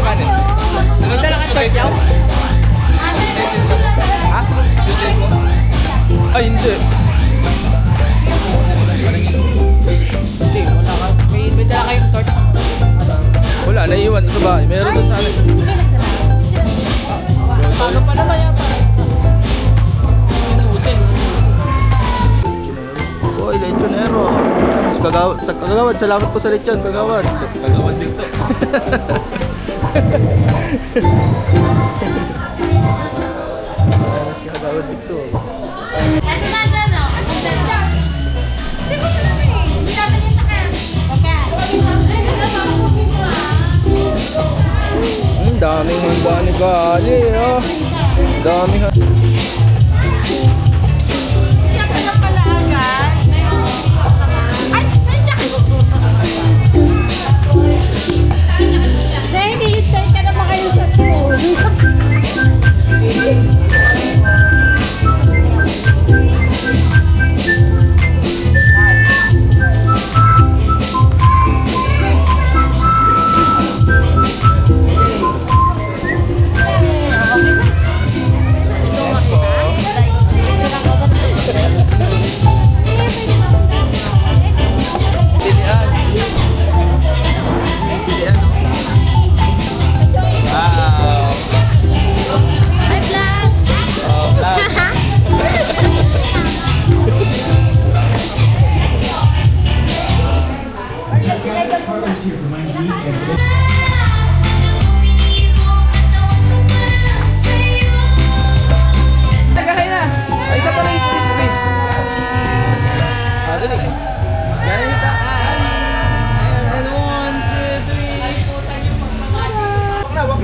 kanin. Nagdala ka torch yaw? Ha? Ay, hindi. Hindi, wala ka. May dala kayong torch? Wala, naiiwan sa bahay. Meron doon sa akin. Paano pa naman yan? Boy, lechonero. Sa kagawad, salamat po sa lechon, kagawad. Kagawad dito. Si kagawad dito. Daming handa ni Gali, oh. Daming handa.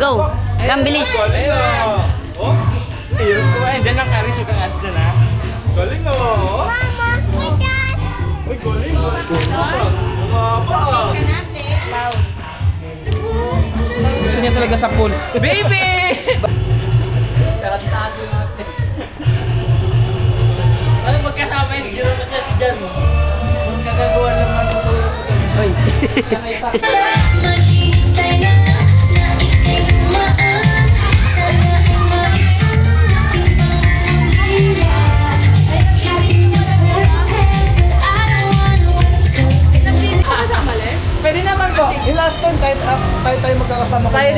Go! Kambilis! Oh, ayun ko. Diyan lang kari sa kangas na na. Galing oh! Mama, my dad. Uy, galing! Mababa! Gusto niya talaga sa pool. Baby! Tarantado natin. Ano magkasama yung siro pa siya si Jan? Magkagagawa lang matutulog ko. Uy! Pwede naman po. Yung last time, tayo magkakasama ko. Tayo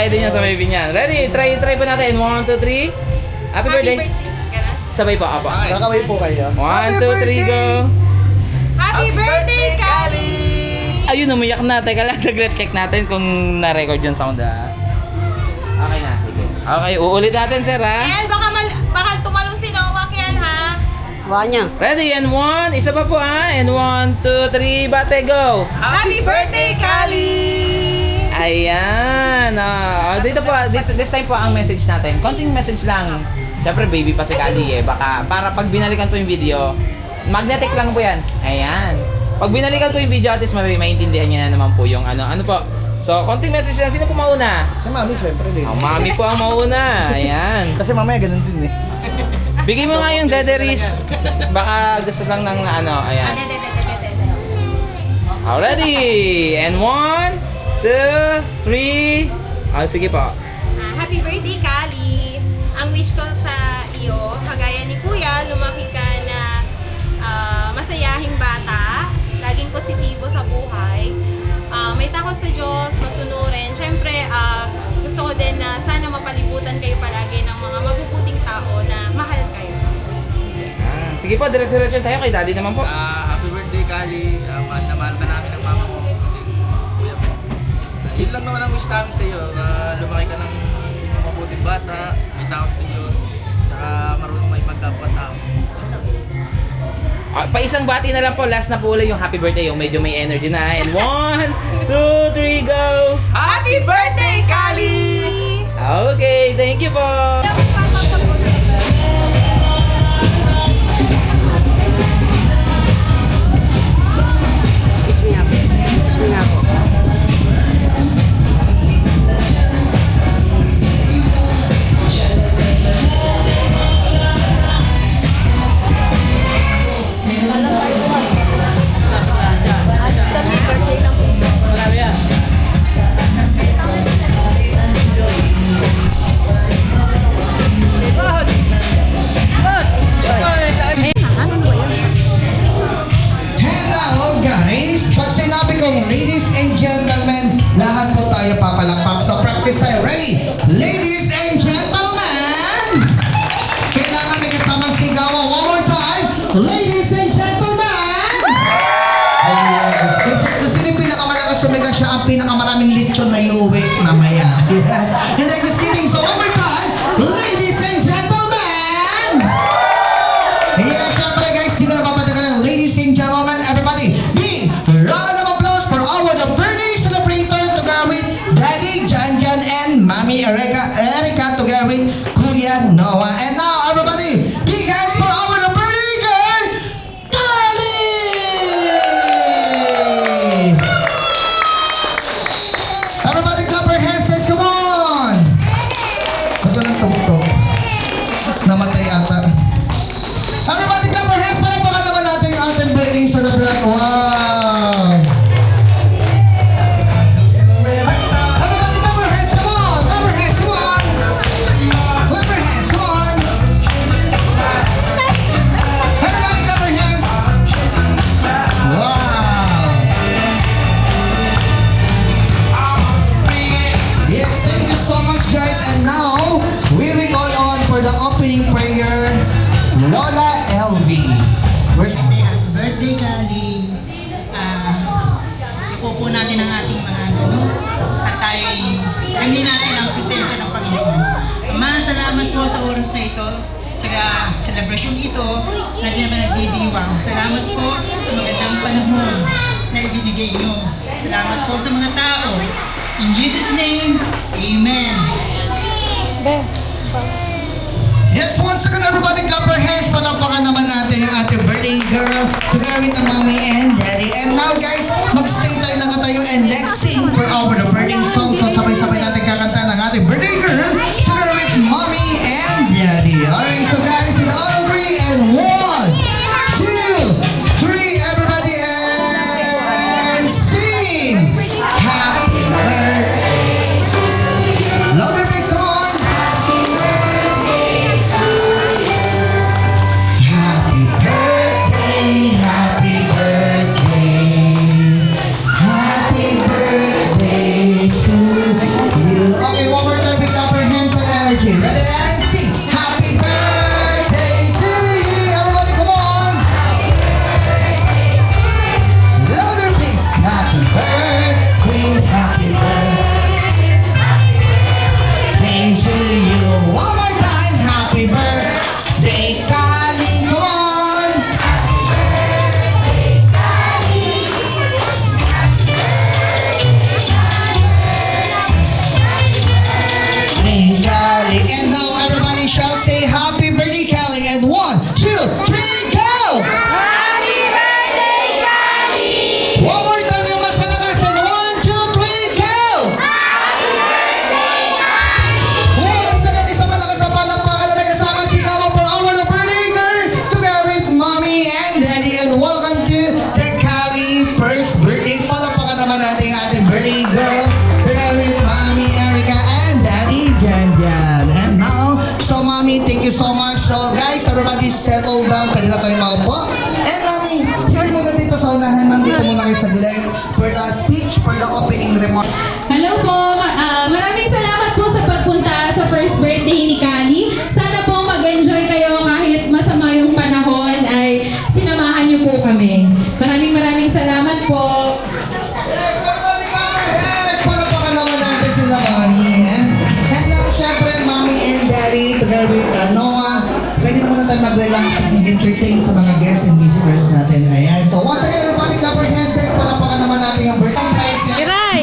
din yan sa may binyan. Ready? Try po natin. 1, 2, 3. Happy birthday. Sabay po, apa. Kakaway po kayo. 1, 2, 3, go. Happy birthday, Kali! Ayun, umiyak na. Teka lang, saglit. Check natin kung na-record yung sound, ha. Okay na, sige. Okay, uulit natin, sir, ha. El, baka tumalon si Noah yan, ha? Buka niya. Ready? And 1. Isa pa po, ha. And 1, 2, 3. Bate, go. Happy birthday, Kali! Ayan. Dito po, this time po ang message natin. Konting message lang. Siyempre, baby pa si Kali, eh. Baka, para pag binalikan po yung video, magnetic lang po yan. Ayan. Pag binalikan po yung video, at least maintindihan niya na naman po yung ano po. So, konting message lang. Sino po mauna? Si Mami, syempre din. Oh, mami po ang mauna. Ayan. Kasi mamaya ganun din eh. Bigay mo nga yung Dederis. Baka gusto lang ng ano. Ayan. Already. And 1, 2, 3. Sige po. Happy birthday, Kali! Ang wish ko sa iyo, kagaya ni Kuya, lumaki ka na masayahing bata, laging positibo sa buhay, may takot sa Diyos, masunurin. Siyempre, gusto ko din na sana mapalibutan kayo palagi ng mga mabubuting tao na mahal kayo. Sige po, diretso tayo kay Daddy naman po. Happy birthday, Kali. Mahal na mahal ka namin ng mama mo. Kuya po. Yun lang naman ang wish namin sa iyo. Lumaki ka ng mabuting bata, may takot sa Diyos, saka marunong may magkapwa-tao. Pa isang bati na lang po, last na po ulit yung happy birthday, yung medyo may energy na. And 1, 2, 3, go! Happy birthday, Kali! Okay, thank you po! Excuse me ako. Excuse me ako. Yes. And I'm just kidding. So one more time, ladies and gentlemen. Yes, syempre guys, di ko na papatagalan. Ladies and gentlemen, everybody, big round of applause for our the birthday celebrator together with Daddy Jan Jan and Mommy Erica together with Kuya Noah. And now, everybody, big hands for our the birthday girl, Kali! Everybody clap your hands, guys, come on! Ba't walang tugtog? Namatay ata. Everybody clap your hands, palakpakan naman natin yung ating birthday celebrant. Wow! Everybody clap your hands, come on! Clap your hands, come on! Clap your hands, come on! Everybody clap your hands! Wow! Yes, thank you so much, guys. And now, we will go on for the opening prayer. Lola LV. Where's Happy birthday, Kali. Ipupo natin ang ating mga at tayo'y amin natin ang presensya ng Panginoon. Ama, salamat po sa oras na ito, sa celebration ito na di naman nagdidiwang. Salamat po sa magandang panahon na ibinigay nyo. Salamat po sa mga tao. In Jesus' name, Amen. Yes, once again, everybody clap your hands. Palakpakan naman natin yung ating birthday girl together with the mommy and daddy. And now, guys, magstay tayo nakatayo and let's sing for our the birthday song. So, sabay-sabay natin kakanta ng ating birthday girl together with mommy and daddy. Alright, so guys, with all three and 1, 2, 3, everybody, and sing! Happy birthday to you. Louder, please, come on! Happy birthday, happy birthday, happy birthday to you. Okay, one more time, we clap our hands and energy. Ready and sing. Happy birthday to you. Everybody, come on. Louder, please. Happy birthday to you. One more time. Happy birthday, Kali. Come on. Hey, Kali. And now everybody shout, say happy birthday, Kali. And 1, 2, 3, go! Happy birthday, Kali! One more time yung mas malakas. And 1, 2, 3, go! Once again, isang malakas sa palakpakan na may kasama si Kama for our birthday girl together with mommy and daddy. And welcome to the Kali first birthday. Palakpakan naman natin ang ating birthday girl together with mommy Erica and daddy Jan Jan. And now, so mommy, thank you so much. So guys, everybody settle down. Pwede na tayo maupo. And mommy, here muna dito sa unahan. Nandito muna kayo saglit for the speech, for the opening remarks. Hello po, maraming salamat po sa pagpunta sa first birthday ni Kali. Sana po mag-enjoy kayo kahit masama yung panahon ay sinamahan niyo po kami. Maraming salamat po. Yes, everybody clap your hands! Palakpakan naman natin sila, mommy. And now, syempre, mommy and daddy, together with Noah, pwede naman na tayo mag-relax and entertain sa mga guests and visitors natin. Ayan. So, once again, everybody clap your hands, guys. Palakpakan naman natin ang birthday prizes. Iray!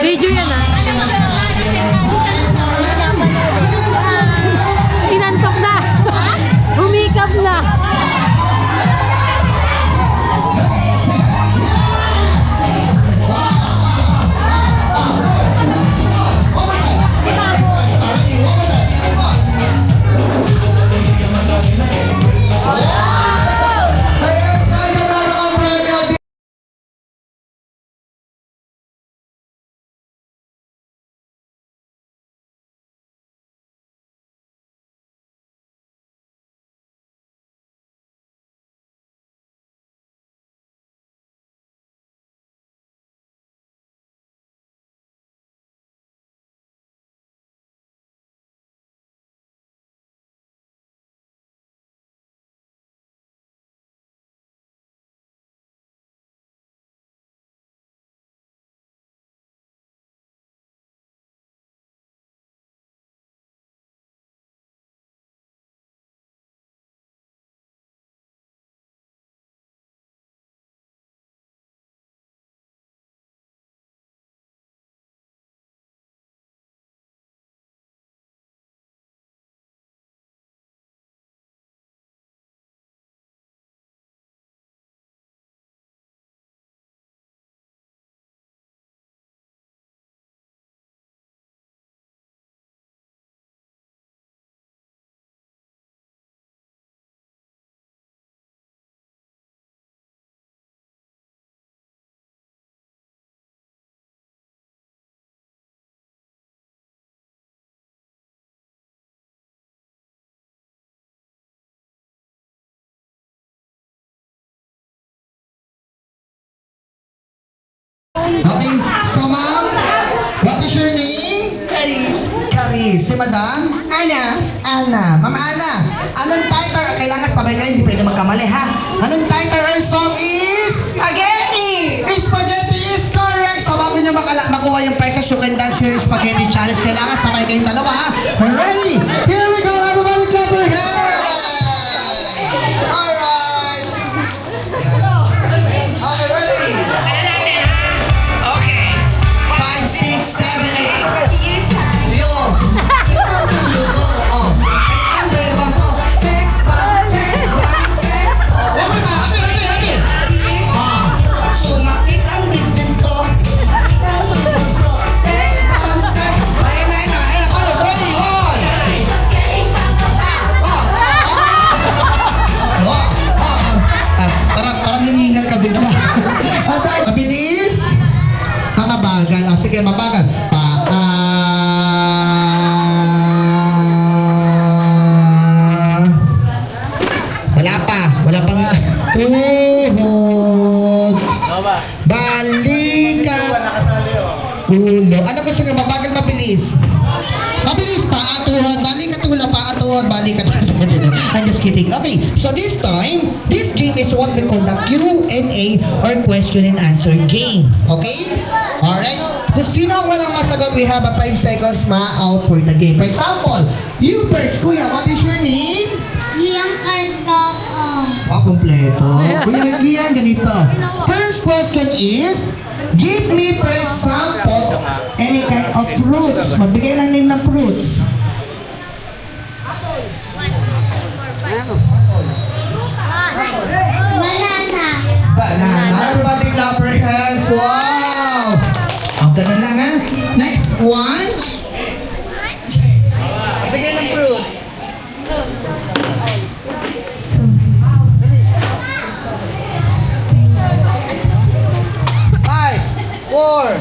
Video yan ah. Tinantok na. Humikap na. Ayan, tayo na ang Okay, so ma'am, what is your name? Charis. Charis. Si madam? Ana. Ana. Ma'am Ana, anong title? Kailangan sabay kayo, hindi pwede magkamali ha. Anong title or song is? Spaghetti! Spaghetti is correct! So bago nyo makuha yung prizes, you can dance your spaghetti challenge. Kailangan sabay kayong dalawa ha. Ready? Here we go, everybody clap your hands! Alright! Okay, ready? Okay. 5, 6, 7, 8. Yo! Yo! Oh. 8, 9, 6, 1, 6, 1, 6. Oh, one more time. Happy. Ah, sumakit ang dibdib ko. 6, 1, 6. Ayun na. Carlos, ready? One. Parang hiningal ka bigla. Mabilis. Mabagal. Sige, mabagal. Wala pang tuhod. Balikat. Ulo. Ano gusto nga? Mabagal, mabilis. Mabilis pa, atuhan, balikat, hula pa, atuhan, balikat. I'm just kidding. Okay, so this time, this game is what we call the Q&A or question and answer game. Okay? Alright? Kung sino ang walang masagot, we have a 5 seconds ma-out for the game. For example, you first, kuya, what is your name? Yang karga Kompleto. Kuya, Gian, ganito. First question is, give me, for example, any kind of fruits. Magbigay ng name ng fruits. banana. Banana. Everybody clap your hands. Wow! Ang ganun lang ha. Next one. Magbigay ng fruits. Five, 4.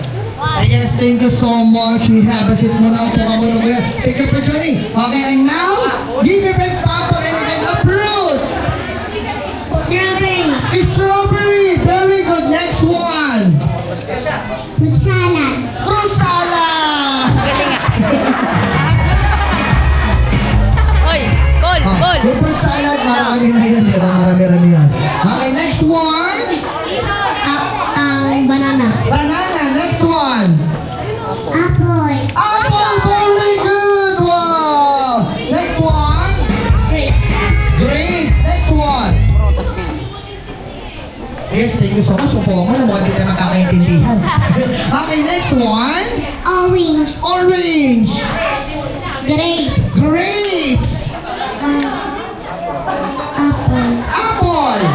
Yes, thank you so much. We have a seat muna. Upo ka muna kuya. Thank you for joining. Okay, and now, give me for example any kind of fruits. Strawberry. Strawberry. Very good. Next one. Fruit salad. Fruit salad. Oy, call. Yung fruit salad, marami na yun. Marami yan. Okay, next one. Banana. Banana. Next one. Apple. Apple. Very good. Wow. Next one. Grapes. Grapes. Next one. Yes, thank you so much. Upo mo na mukhang hindi tayo magkakaintindihan. Okay, next one. Orange. Orange. Grapes. Grapes. Apple. Apple.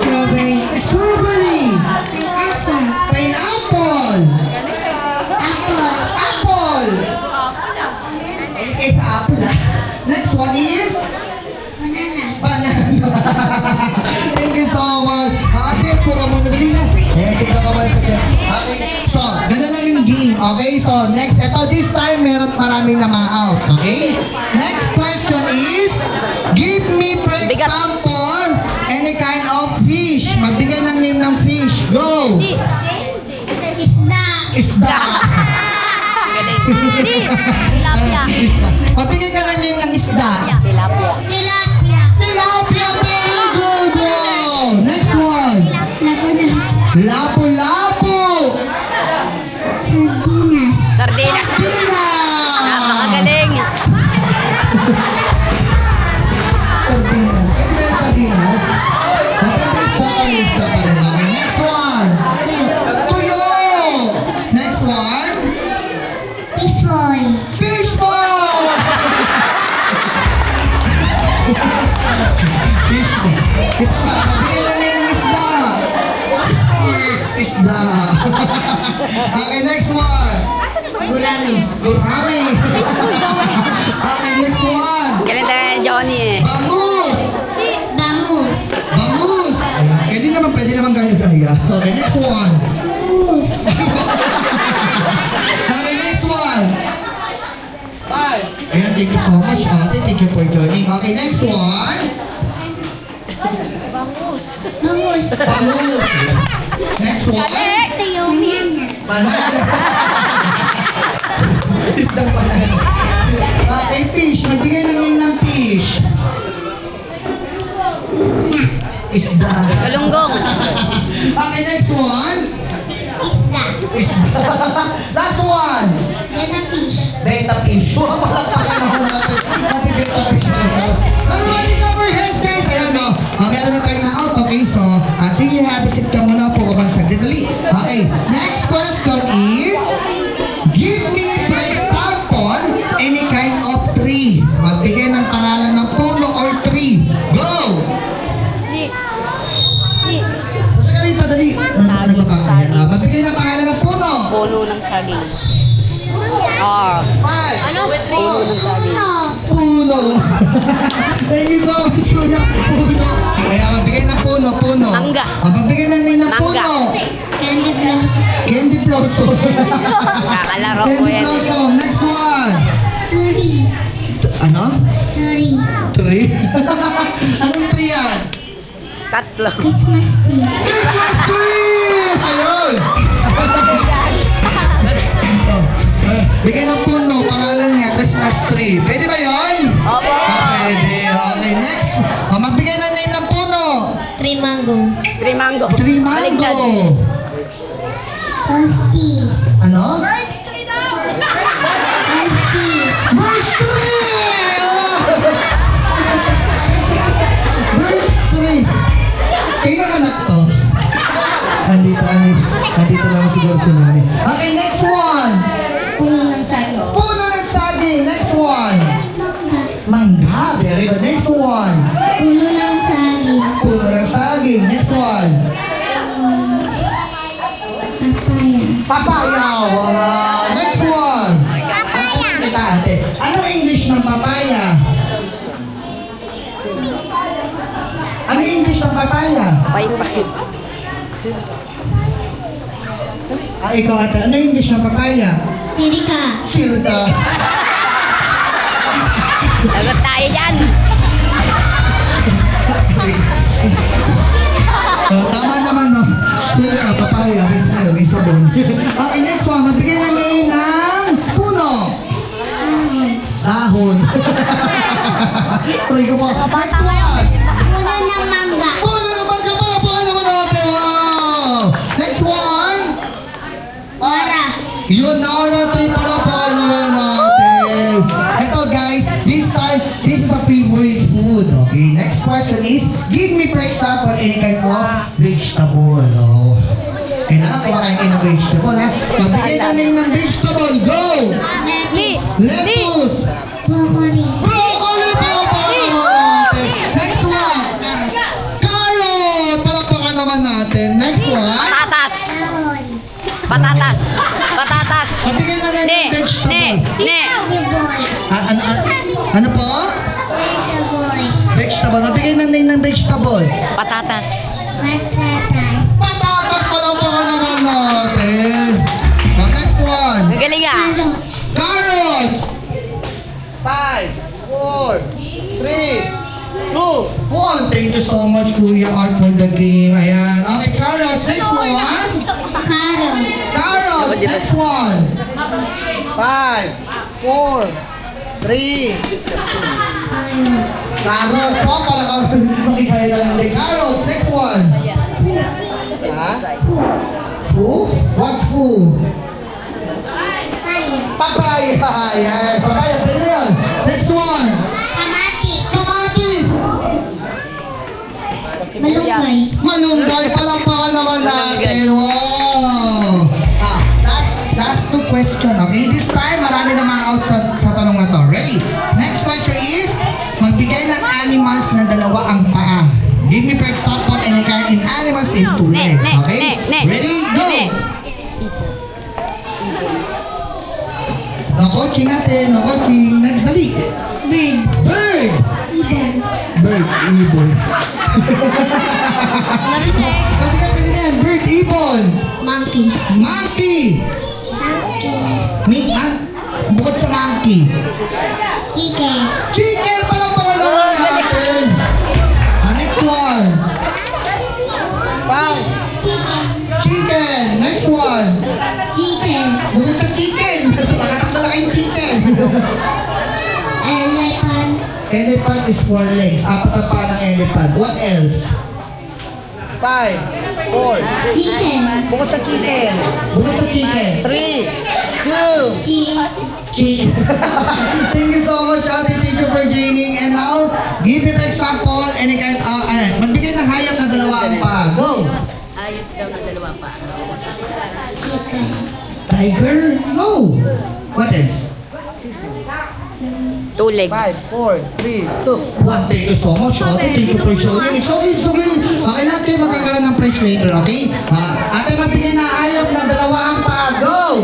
Strawberry. Strawberry. Apple. Pineapple. Apple. Apple. It's apple. Next one is Banana. banana. Thank you so much. Ate, po ka muna dali na. Yes, ikaw ka muna sa dyan. Okay, so, ganun lang yung game. Okay, so next, this time, meron maraming na ma-out. Okay? Next question is, give me, for example, any kind of fish. Magbigay ng name ng fish. Go! Isda. Isda. Tilapia. Isda. Magbigay ka ng name ng isda. Tilapia. Tilapia. Tilapia, very good. Wow. Next one. Laguna. Lapu-lapu. Sardinas. Sardina. Tina. Napakagaling. Sardinas. Pwede ba yung sardinas? Magandang vocalista pa rin. Okay, next one. Tuyo. Next one. Pifoy. Fishball. Fishball. Isa pa. Magbigay lang name ng isda. Isda. Okay, next one. Gurami. Gurami. Okay, next one. Galing tayo ni Johnny eh. Bangus. Bangus. Bangus. Ayun. Pwede naman gaya-gaya. Okay, next one. Bangus. Okay, next one. Bye. Ayan, thank you so much, ate. Thank you for joining. Okay, next one. Bangus. Bangus. Next one. Banana. Banana. Isdang banana. Okay, fish. Magbigay ng name ng fish. Isda. Galunggong. Okay, next one. Isda. Isda. Last one. Betta fish. Beta fish. Palakpakan naman natin. Ate beta fish. Everybody number hands, guys. Ayan o. Meron na tayo na out. Okay, so, do you have visit ka muna po kapag saglit dali. Okay, next question is, give me, for example, any kind of tree. Magbigay ng pangalan ng puno or tree. Go! Basta ka rito, dali. Nagpapakaya. Magbigay ng pangalan ng puno. Puno ng saging. R. 5. Ano? Puno ng saging. Puno. Thank you so much, Kuya. Puno. Kaya magbigay ng puno, puno. Mangga. Magbigay ng name ng Mangga. puno. Candy blossom. Candy Blossom. Kakalaro ko Candy yan. Blossom. Next one. Tree. Ano? Tree. Tree? Anong tree yan? Tatlo. Christmas tree. Christmas tree! Ayun! Bigay ng puno, pangalan nga, Christmas tree. Pwede ba yun? Opo. Pwede. Okay, next. Magbigay ng name ng puno. Tree mango. Tree mango. Tree mango. Birthday. Ano? Birthday. Birch tree! Birch tree. Kailan anak to? Andito lang siguro si mami. Okay, next one. Puno ng saging. Puno ng saging. Next one. Mangga. Very good. Next one. Puno ng saging. Puno ng saging. Next one. Papaya. Papaya. Wow. Next one. Papaya. Kita ate. Anong English ng papaya? Anong English ng papaya? Pay-pay. Ikaw ate. Anong English ng papaya? Sirika. Silka. Lagot tayo dyan. Tama naman, no? Silka, papaya, may sabon. Okay, next one. Magbigay ng name ng puno. Dahon. Tuloy ko po. Next one. Puno ng mangga. Puno ng mangga. Palapakan naman natin. Wow! Next one. Ora. Yun, Nara, tree palapakan naman natin. Ito guys, this time, this is a favorite food. Okay, next question is, give me for example any kind of vegetable. Oh. Kailangan kumakain kayo ng vegetable, ha? Magbigay ng name ng vegetable. Go! Ni. Lettuce! Broccoli. Broccoli! Palapakan naman natin. Next one. Carrot! Palapakan naman natin. Next one. Patatas. Daon. Patatas. Patatas. Magbigay ng name Ni. ng vegetable. Ni. Ni. Vegetable. Ano po? Vegetable. Vegetable. Magbigay ng name ng vegetable. Patatas. Patatas. Patatas! Palapakan naman natin. Next one. Magaling ah. Carrots. Carrots! 5, 4, 3, 2, 1. Thank you so much, Kuya Art, for the game. Ayan. Okay, carrots. Next one. Carrots. Carrots. Next one. 5, 4, 3. Carrots. Oh, pala ka. Nakikaya na lang. Carrots. Next one. Ha? Fu? What fu? Papaya. Yes. Papaya. Pwede na yan. Next one. Kamatis. Kamatis. Malunggay. Malunggay. Palampakan naman natin. Wow. Last two question. Okay? This time, marami na mga out sa tanong na to. Ready? Next question is, magbigay ng animals na dalawa ang paa. Give me for example any kind in animals in two legs. Okay? Ready? Go! No coaching natin. No coaching. Next, dali. Bird. Bird! Ibon. Bird, ibon. Narinig. Kasi ka pwede na yan. Bird, ibon. Monkey. Monkey. Monkey. Bukod sa monkey. Chicken. Chicken! Parang pangalaman natin. Next one. Chicken. Chicken. Next one. Elephant. Elephant is 4 legs. Apat ang paa ng elephant. What else? 5, 4. Chicken. Bukod sa chicken. Bukod sa chicken. 3, 2, Chicken. Thank you so much, Ate. Thank you for joining. And now, give me an example. Any kind magbigay ng hayop na dalawang pa. Go! Ayot daw na dalawa pa. Chicken. Tiger? No. What else? 2 legs. 5, 4, 3, 2, 1. Thank you so much, Ate. Thank you for showing. It's okay. Okay lang kayo magkakaroon ng prize later, okay? Ate, magbigay na hayop na dalawang pa. Go!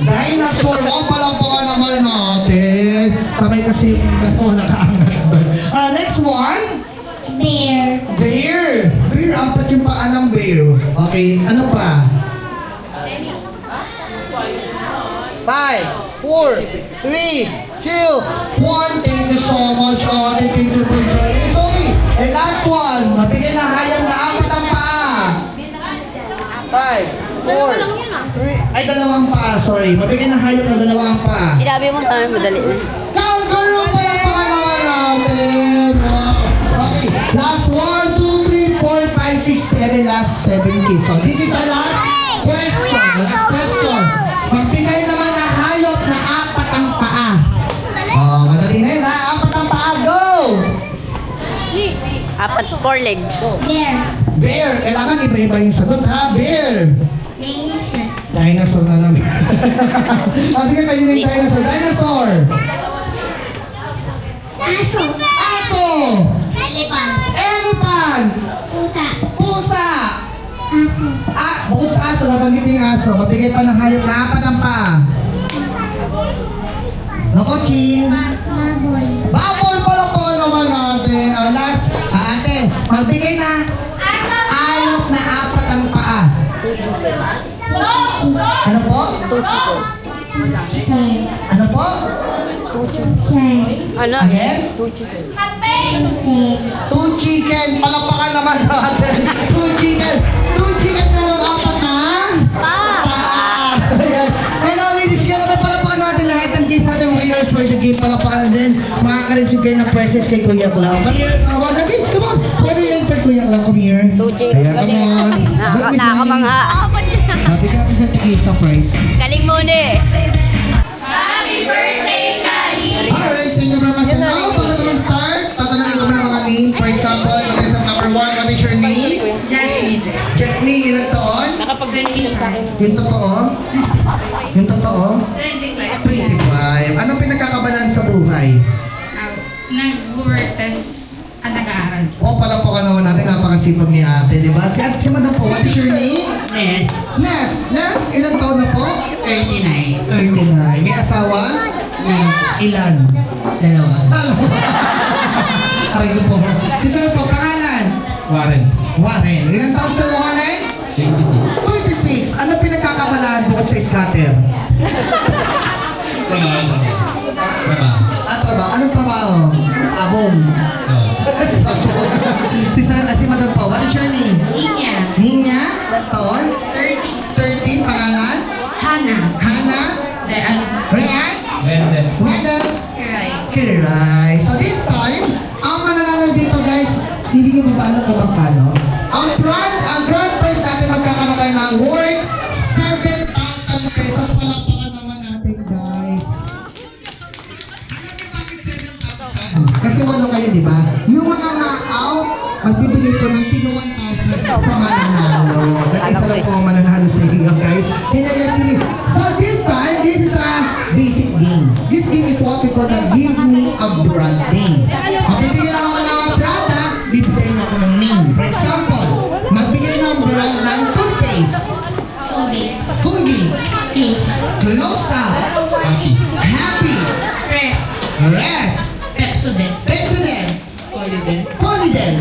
Dinosaur. O, palangpakan naman natin. Kamay kasi nakaangat. Next one. Bear. Bear. Bear, apat yung paa ng bear. Okay, ano pa? 5, 4, 3, 2, 1. Thank you so much, Ate. Thank you for joining. It's okay. And last one. Mabigay na hayop na apat ang paa. 5, 4, 3. Ay, dalawang paa. Sorry. Mabigay na hayop na dalawang paa. Sinabi mo, madali na. Kangaroo pala pangalawa natin. Okay. Last 1, 2, 3, 4, 5, 6, 7. Last 7 kids. So, this is our last question. Last question. Magbigay naman na hayop na apat ang paa. Oh, madali na yun ha. Apat ang paa. Go! 4 legs. Bear. Bear. Kailangan iba-iba yung sagot ha. Bear. Dinosaur. Dinosaur na naman. Sige kayo na yung dinosaur. Dinosaur. Aso. Aso. Elephant. Elephant. Pusa. Pusa. Aso. Bukod sa aso, nabanggit yung aso. Mabigay pa ng hayop na apat ang paa. Nako, Ching. Baboy. Baboy pala po naman natin. Last, ate, magbigay na hayop na apat ang paa. Ano po? Chicken. Ano po? Chicken. Ano? Again? Chicken. 2 chicken. Palakpakan naman natin. 2 chicken. 2 chicken merong apat na paa. Yes. And now, ladies, kaya naman palakpakan natin lahat ng kids natin winners for the game. Palakpakan natin. Makaka-receive kayo ng prizes kay Kuya Clau. Come here. Wag kids, come on. Pwede yan per Kuya Clau. Come here. 2 chicken. Kaya, come on. Nakakamangha. Bigyan natin sa tigisa prize. Galing muna eh. Alright, thank you very much. And now, bago naman start, tatanungin ko muna mga name. For example, contestant number 1, what is your name? Jasmine. Jasmine, ilang taon? Nakapag-release sa akin. Yung totoo? Yung totoo? 25. Anong pinagkakabalan sa buhay? Nag-work, tas nag-aaral. O, pala po ka naman natin, napakasipag ni ate, di ba? Si Madam po, what is your name? Yes, Nes. Nes, ilang taon na po? 39. 39. May asawa? Ilan? Dalawa. Aray ko po. Si Sir po, pangalan? Warren. Warren. Ilang taon Sir Warren? 26. 26. Ano pinagkakabalaan bukod sa scatter? Trabaho. Trabaho. Anong trabaho? Abong. Si Madam po, what is your name? Inya, Ninya? Ilang taon? 30. 13. Pangalan? Hana. Hana? Dahil, Ryan? Wende. Wendell? right. Kiray. So this time, ang mananalo dito guys, hindi nyo ba alam kung magkano? Ang grand prize natin magkakaroon kayo ng worth 7,000 pesos. Palakpakan naman natin guys. Alam niyo bakit 7,000? Kasi walo kayo, di ba? Yung mga na-out, magbibigay ko ng tiga 1,000 sa mananalo. Dahil isa lang po ang mananalo sa inyo guys. So this time, this is a basic game. This game is what we call the Give Me a Brand Name. Magbibigyan ako ng brand ha, bibigyan ako ng name. For example, magbigay ng brand ng toothpaste. Kungi. Close up. Happy. Rest. Pepsodent. Pepsodent. Polydent. Polydent.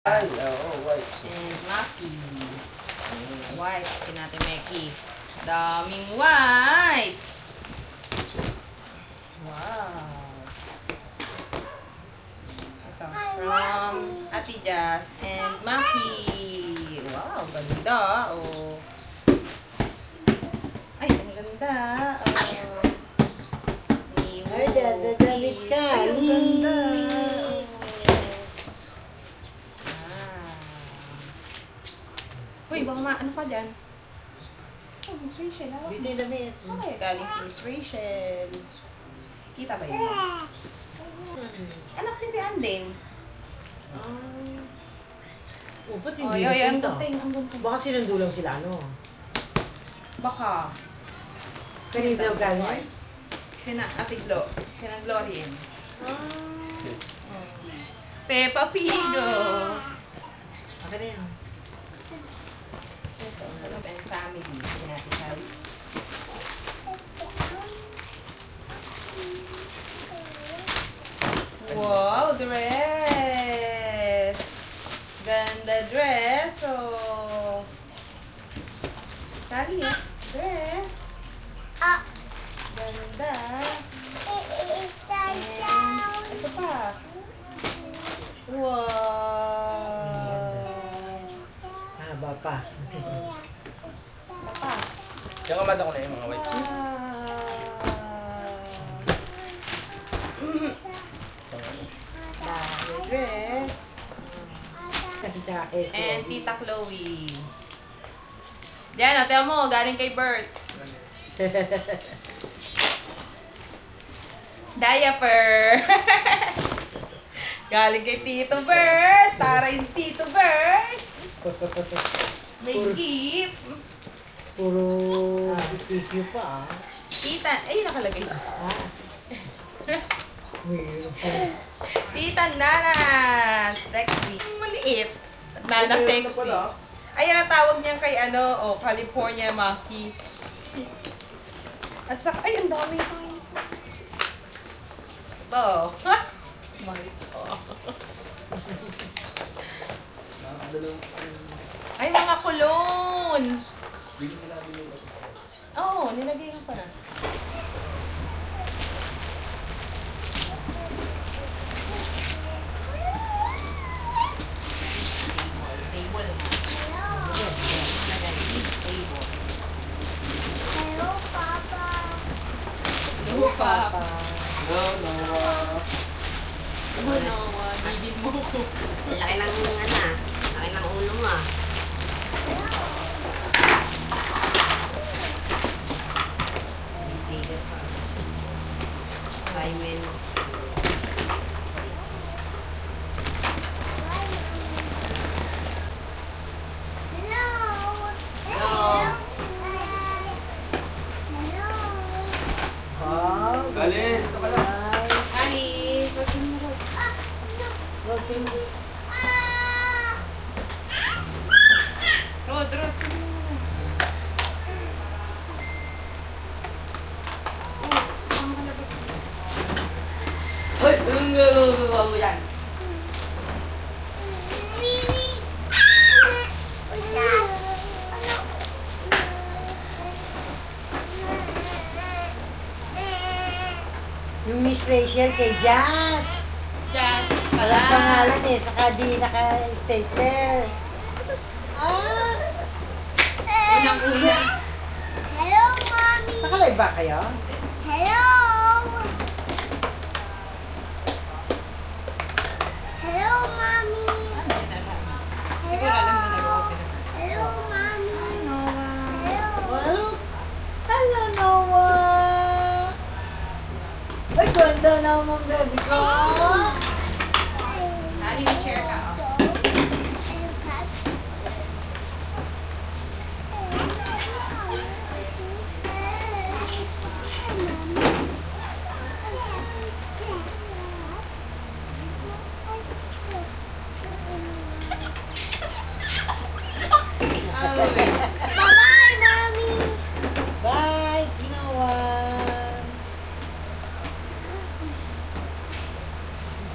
And Maki. Wipes. Kin natin Meki. Daming wipes. Wow. Ito. From Ate Jazz and Maki. Wow, ganda. Oh. Ay, ang ganda. Oh. Ay, dadadamit ka. Ay, ang ganda. Uy, baka ano ka dyan? Oh, Miss Rachel. Hawak Dito yung damit. Okay, galing si Miss Rachel. Kita ba yun? Anak ni Bian din. Oh, ba't Oh, hindi ang napunta? gunting, ang gunting. Baka sinundo lang sila, ano? Baka. Kanina Ito, galing? vibes. Kina Ate Glo. Kina Glorian. Peppa Pigo. Akin na yan. Ito, Love and Family. Kina Ate Sally. Wow, dress! Ganda dress, oh! Sally, dress! Ganda! And, ito pa. Wow! Haba pa. Ito pa. Yung kamad ako na yung mga wipes. Dahil dress. Jacket. And Tita Chloe. Diyan, ate mo, galing kay Bert. Diaper. Galing kay Tito Bert. Taray Tito Bert. May gift. Puro tissue pa, ah. Tita, ay nakalagay. Tita Nana. Sexy. Maliit. Nana sexy. Ayan ang tawag niya kay California Maki. At saka, ay, ang dami ito. Ito. Ay, mga kulon. Oo, nilagay ko pa na. Table. Table. Hello, Papa. Hello, Papa. Hello, Noah. Hello, Noah. Bibig mo ko. Laki ng laki ng ulo mo, ah. Sticker pa. Simon. Hello. Hello. Hello. Galing, ito ka lang. Ali, pagkin mo ko. Rod. Hoy, gagawa mo yan. Yung Miss Rachel kay Jazz. Jazz Walang pala. pangalan eh, saka di naka-stapler. Ah! Unang-una. Hello, Mommy. Nakalive ba kayo? Hello. Hello, Mommy. Siguro alam mo nag-open. Hello, Mommy. Hello. Well, hello Noah! Ay, ganda naman baby ko! Ali, mag-share ka. Bye-bye, Mommy. Bye, Noah!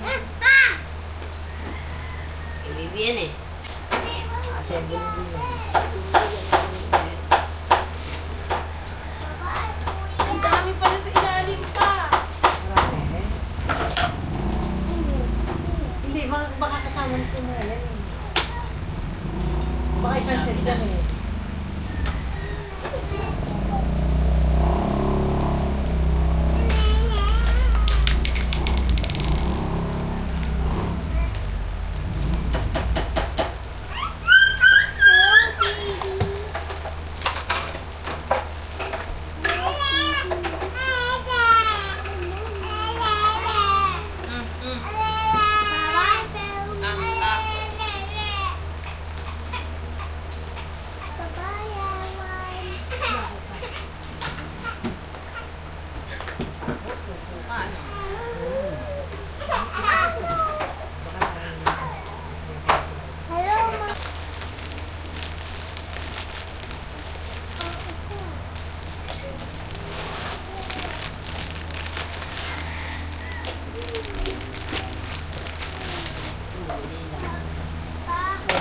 Ah! Baby yan eh. Assembly din yan. Ang dami pala sa ilalim pa. Hindi, baka kasama nito mo yan eh. Baka isang set yan eh.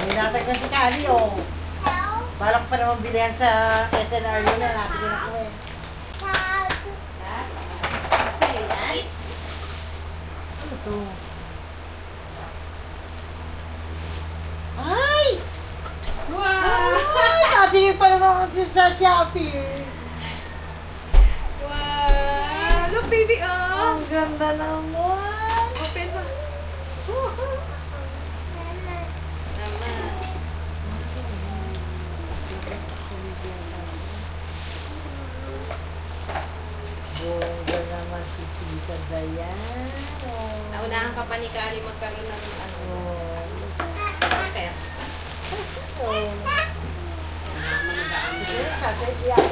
Binatag na si Kali, oh. Balak pa naman bilihan sa SNR yun na natin yun ako eh. Ano to? Ay! Wow! Ay! Natingin pa naman ako sa Shopee. Wow! Look, baby, oh! Ang ganda naman. Open mo. Bongga naman si Tita Dayan. Oh. Naunahan ka pa ni Kali magkaroon ng ano. Oh. Okay. Oh. Sasabihan,